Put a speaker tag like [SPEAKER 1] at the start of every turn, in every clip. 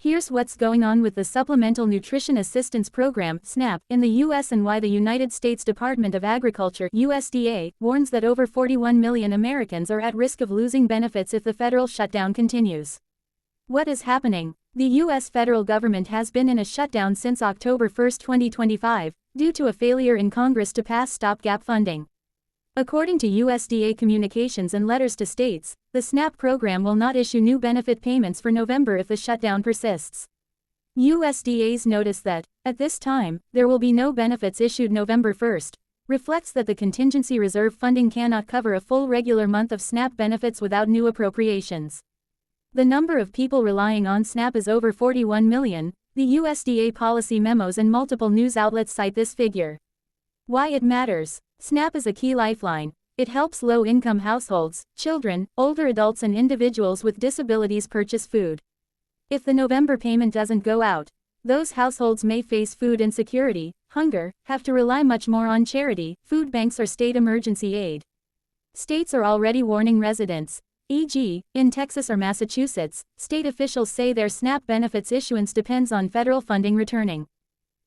[SPEAKER 1] Here's what's going on with the Supplemental Nutrition Assistance Program (SNAP) in the U.S. and why the United States Department of Agriculture (USDA) warns that over 41 million Americans are at risk of losing benefits if the federal shutdown continues. What is happening? The U.S. federal government has been in a shutdown since October 1, 2025, due to a failure in Congress to pass stopgap funding. According to USDA communications and letters to states, the SNAP program will not issue new benefit payments for November if the shutdown persists. USDA's notice that, at this time, there will be no benefits issued November 1st, reflects that the contingency reserve funding cannot cover a full regular month of SNAP benefits without new appropriations. The number of people relying on SNAP is over 41 million, the USDA policy memos and multiple news outlets cite this figure. Why it matters. SNAP is a key lifeline. It helps low-income households, children, older adults and individuals with disabilities purchase food. If the November payment doesn't go out, those households may face food insecurity, hunger, have to rely much more on charity, food banks or state emergency aid. States are already warning residents. E.g., in Texas or Massachusetts, state officials say their SNAP benefits issuance depends on federal funding returning.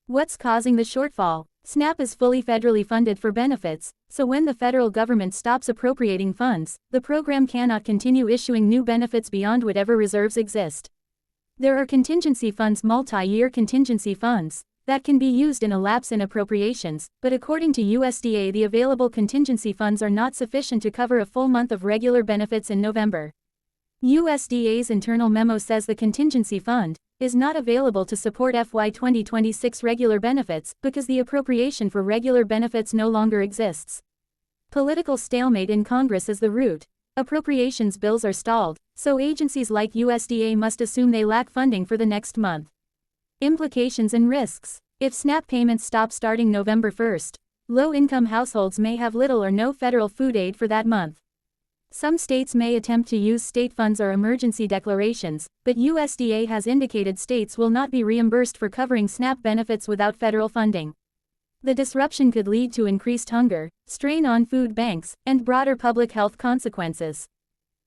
[SPEAKER 1] What's causing the shortfall? SNAP is fully federally funded for benefits, so when the federal government stops appropriating funds, the program cannot continue issuing new benefits beyond whatever reserves exist. There are contingency funds, multi-year contingency funds, that can be used in a lapse in appropriations, but according to USDA the available contingency funds are not sufficient to cover a full month of regular benefits in November. USDA's internal memo says the contingency fund is not available to support FY 2026 regular benefits because the appropriation for regular benefits no longer exists. Political stalemate in Congress is the root. Appropriations bills are stalled, so agencies like USDA must assume they lack funding for the next month. Implications and risks. If SNAP payments stop starting November 1st, low-income households may have little or no federal food aid for that month. Some states may attempt to use state funds or emergency declarations, but USDA has indicated states will not be reimbursed for covering SNAP benefits without federal funding. The disruption could lead to increased hunger, strain on food banks, and broader public health consequences.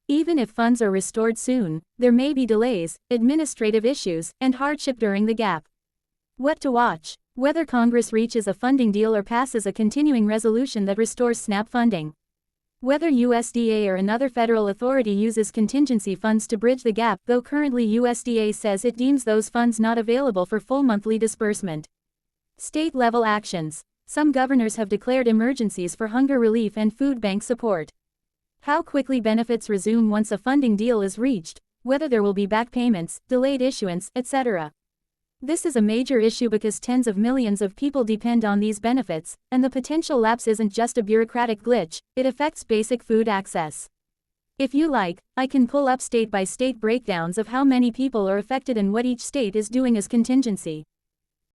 [SPEAKER 1] Even if funds are restored soon, there may be delays, administrative issues, and hardship during the gap. What to watch? Whether Congress reaches a funding deal or passes a continuing resolution that restores SNAP funding. Whether USDA or another federal authority uses contingency funds to bridge the gap, though currently USDA says it deems those funds not available for full monthly disbursement. State-level actions. Some governors have declared emergencies for hunger relief and food bank support. How quickly benefits resume once a funding deal is reached, whether there will be back payments, delayed issuance, etc. This is a major issue because tens of millions of people depend on these benefits, and the potential lapse isn't just a bureaucratic glitch, it affects basic food access. If you like, I can pull up state-by-state breakdowns of how many people are affected and what each state is doing as contingency.